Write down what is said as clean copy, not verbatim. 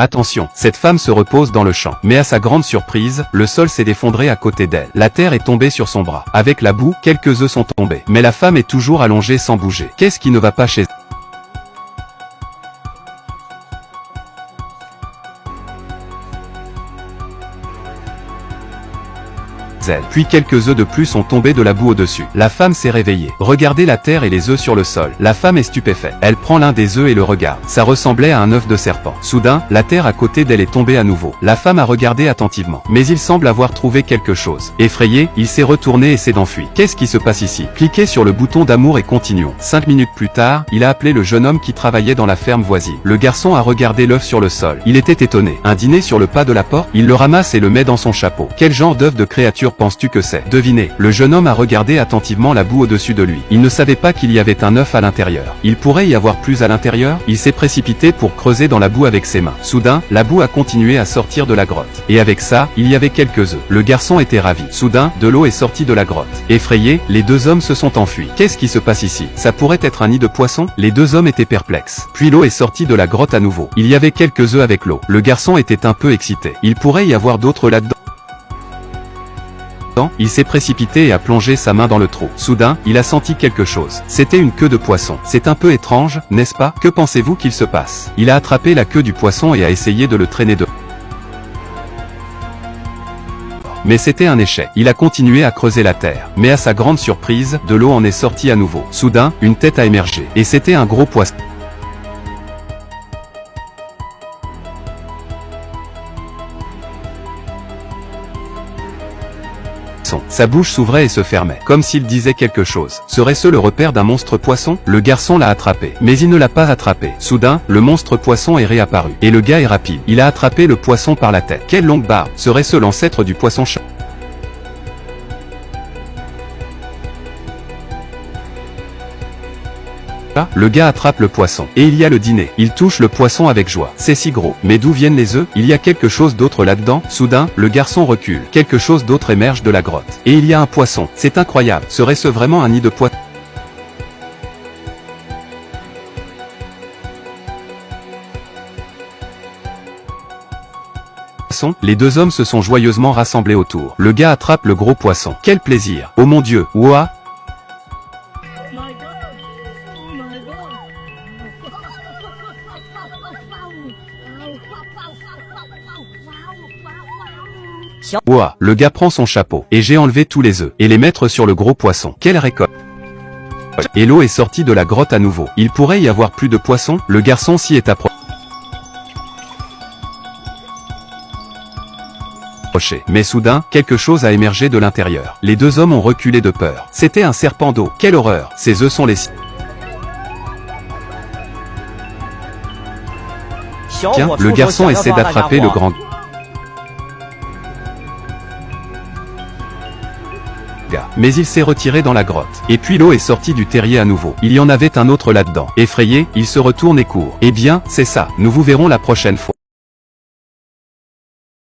Attention, cette femme se repose dans le champ. Mais à sa grande surprise, le sol s'est effondré à côté d'elle. La terre est tombée sur son bras. Avec la boue, quelques œufs sont tombés. Mais la femme est toujours allongée sans bouger. Qu'est-ce qui ne va pas chez elle? Puis quelques œufs de plus sont tombés de la boue au-dessus. La femme s'est réveillée. Regardez la terre et les œufs sur le sol. La femme est stupéfaite. Elle prend l'un des œufs et le regarde. Ça ressemblait à un œuf de serpent. Soudain, la terre à côté d'elle est tombée à nouveau. La femme a regardé attentivement. Mais il semble avoir trouvé quelque chose. Effrayé, il s'est retourné et s'est enfui. Qu'est-ce qui se passe ici? Cliquez sur le bouton d'amour et continuons. 5 minutes plus tard, il a appelé le jeune homme qui travaillait dans la ferme voisine. Le garçon a regardé l'œuf sur le sol. Il était étonné. Un dîner sur le pas de la porte? Il le ramasse et le met dans son chapeau. Quel genre d'œuf de créature penses-tu que c'est? Devinez. Le jeune homme a regardé attentivement la boue au-dessus de lui. Il ne savait pas qu'il y avait un œuf à l'intérieur. Il pourrait y avoir plus à l'intérieur? Il s'est précipité pour creuser dans la boue avec ses mains. Soudain, la boue a continué à sortir de la grotte. Et avec ça, il y avait quelques œufs. Le garçon était ravi. Soudain, de l'eau est sortie de la grotte. Effrayés, les deux hommes se sont enfuis. Qu'est-ce qui se passe ici? Ça pourrait être un nid de poisson? Les deux hommes étaient perplexes. Puis l'eau est sortie de la grotte à nouveau. Il y avait quelques œufs avec l'eau. Le garçon était un peu excité. Il pourrait y avoir d'autres là-dedans. Il s'est précipité et a plongé sa main dans le trou. Soudain, il a senti quelque chose. C'était une queue de poisson. C'est un peu étrange, n'est-ce pas? Que pensez-vous qu'il se passe? Il a attrapé la queue du poisson et a essayé de le traîner dehors. Mais c'était un échec. Il a continué à creuser la terre. Mais à sa grande surprise, de l'eau en est sortie à nouveau. Soudain, une tête a émergé. Et c'était un gros poisson. Sa bouche s'ouvrait et se fermait, comme s'il disait quelque chose. Serait-ce le repère d'un monstre poisson? Le garçon l'a attrapé, mais il ne l'a pas attrapé. Soudain, le monstre poisson est réapparu. Et le gars est rapide. Il a attrapé le poisson par la tête. Quelle longue barbe! Serait-ce l'ancêtre du poisson-chat? Le gars attrape le poisson. Et il y a le dîner. Il touche le poisson avec joie. C'est si gros. Mais d'où viennent les œufs? Il y a quelque chose d'autre là-dedans. Soudain, le garçon recule. Quelque chose d'autre émerge de la grotte. Et il y a un poisson. C'est incroyable. Serait-ce vraiment un nid de poisson? Les deux hommes se sont joyeusement rassemblés autour. Le gars attrape le gros poisson. Quel plaisir! Oh mon Dieu! Ouah! Ouah, le gars prend son chapeau, et j'ai enlevé tous les œufs, et les mettre sur le gros poisson. Quelle récolte! Et l'eau est sortie de la grotte à nouveau. Il pourrait y avoir plus de poissons? Le garçon s'y est approché. Mais soudain, quelque chose a émergé de l'intérieur. Les deux hommes ont reculé de peur. C'était un serpent d'eau. Quelle horreur! Ces œufs sont les siens. Tiens, le garçon essaie d'attraper le grand gars. Mais il s'est retiré dans la grotte. Et puis l'eau est sortie du terrier à nouveau. Il y en avait un autre là-dedans. Effrayé, il se retourne et court. Eh bien, c'est ça. Nous vous verrons la prochaine fois.